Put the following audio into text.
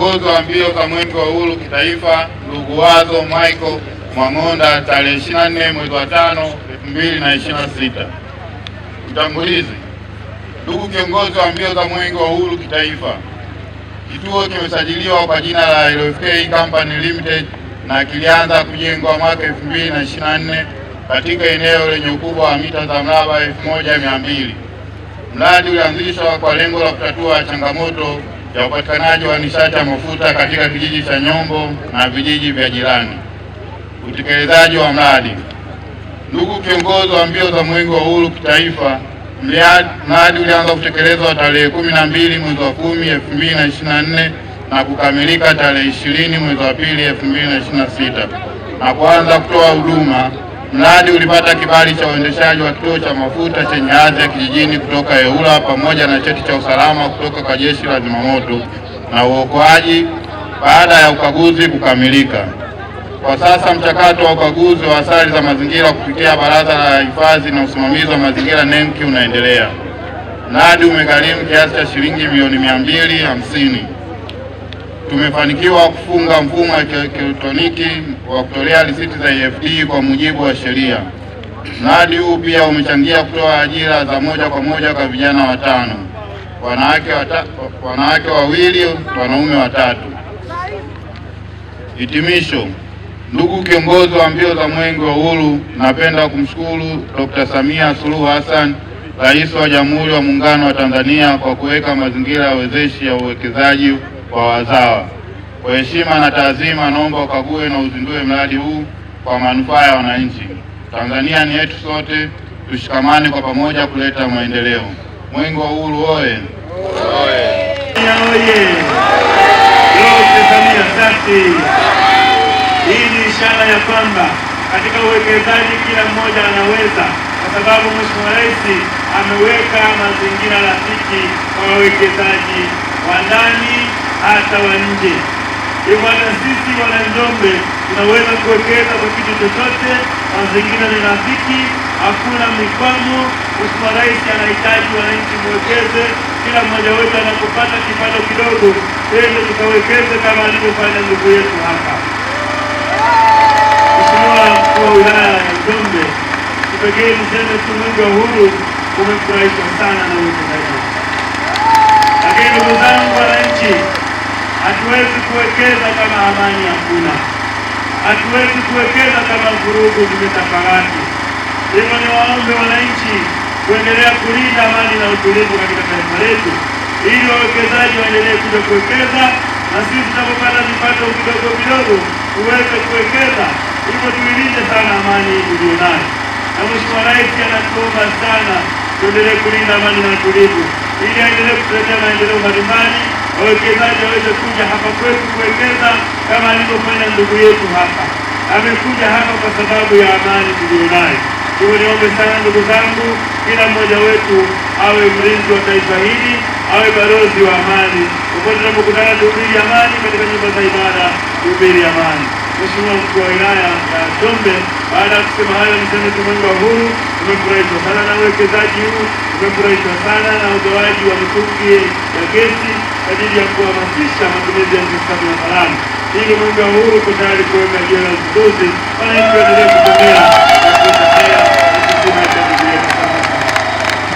kiongozi wa mbio za Mwenge wa Uhuru kitaifa ndugu Wazo Michael Mwang'onda tarehe 24 mwezi wa 5 2026. Utangulizi. Ndugu kiongozi wa mbio za Mwenge wa Uhuru kitaifa, kituo kimesajiliwa kwa jina la LFK Company Limited na kilianza kujengwa mwaka 2024 katika eneo lenye ukubwa wa mita za mraba 1200. Mradi ulianzishwa kwa lengo la kutatua changamoto ya upatikanaji wa nishati ya mafuta katika kijiji cha Nyombo na vijiji vya jirani. Utekelezaji wa mradi. Ndugu kiongozi wa mbio za Mwenge wa Uhuru kitaifa, mradi ulianza kutekelezwa tarehe 12 mwezi wa 10 2024 na kukamilika tarehe 20 mwezi wa 2 2026 na kuanza kutoa huduma. Mradi ulipata kibali cha uendeshaji wa kituo cha mafuta chenye hadhi ya kijijini kutoka EWURA pamoja na cheti cha usalama kutoka kwa Jeshi la Zimamoto na Uokoaji baada ya ukaguzi kukamilika. Kwa sasa mchakato wa ukaguzi wa athari za mazingira kupitia Baraza la Hifadhi na Usimamizi wa Mazingira NEMC unaendelea. Mradi umegharimu kiasi cha shilingi milioni 250. Tumefanikiwa kufunga mfumo wa kielektroniki wa kutolea risiti za EFD kwa mujibu wa sheria. Mradi huu pia umechangia kutoa ajira za moja kwa moja kwa vijana 5, wanawake 2, wanaume 3. Hitimisho. Ndugu kiongozi wa mbio za Mwenge wa Uhuru, napenda kumshukuru Dr. Samia Suluhu Hassan, Rais wa Jamhuri ya Muungano wa Tanzania kwa kuweka mazingira ya wezeshi ya uwekezaji wa wazawa. Kwa heshima na taazima, naomba ukague na uzindue mradi huu kwa manufaa ya wananchi. Tanzania ni yetu sote, tushikamane kwa pamoja kuleta maendeleo. Mwenge wa Uhuru oye! Hii ni ishara ya kwamba katika uwekezaji kila mmoja anaweza, kwa sababu Mheshimiwa Rais ameweka mazingira rafiki kwa wawekezaji wa ndani hata wa nje. Hivyo hata sisi wana Njombe tunaweza kuwekeza kwa kitu chochote, mazingira ni rafiki, hakuna mikwamo. Mheshimiwa Rais anahitaji wananchi muwekeze, kila mmoja wetu anapopata kipato kidogo, twende tukawekeze kama alivyofanya ndugu yetu hapa. Mheshimiwa Mkuu wa Wilaya ya Njombe, kipekee niseme tu Mwenge wa Uhuru umefurahishwa sana na uwekezaji. Lakini ndugu zangu wananchi, hatuwezi kuwekeza kama amani hakuna. Hatuwezi kuwekeza kama vurugu zimetafaraki. Hivyo ni waombe wananchi kuendelea kulinda amani na utulivu katika taifa letu, ili wawekezaji waendelee kuja kuwekeza na sisi tunapopata vipato vidogo vidogo tuweze kuwekeza. Hivyo tuilinde sana amani hii tulionayo, na Mheshimiwa Rais anatuomba sana tuendelee kulinda amani na utulivu, ili aendelee kutuletea maendeleo mbalimbali, wawekezaji waweze kuja hapa kwetu kuwekeza kama alivyofanya ndugu yetu hapa. Amekuja hapa kwa sababu ya amani tulionayo. Hivyo niombe sana ndugu zangu, kila mmoja wetu awe mlinzi wa taifa hili, awe balozi wa amani. Popote tunapokutana tuhubiri amani, katika nyumba za ibada tuhubiri amani. Mheshimiwa Mkuu wa Wilaya ya Njombe, baada ya kusema hayo, niseme tu Mwenge wa Uhuru umefurahishwa sana na uwekezaji huu, umefurahishwa sana na utoaji wa mitungi ya gesi kwa ajili ya kuhamasisha matumizi ya nishati safi na salama. Ili Mwenge wa Uhuru uko tayari kuweka jiwe la uzinduzi, wananchi waendelee kutembea na kutetea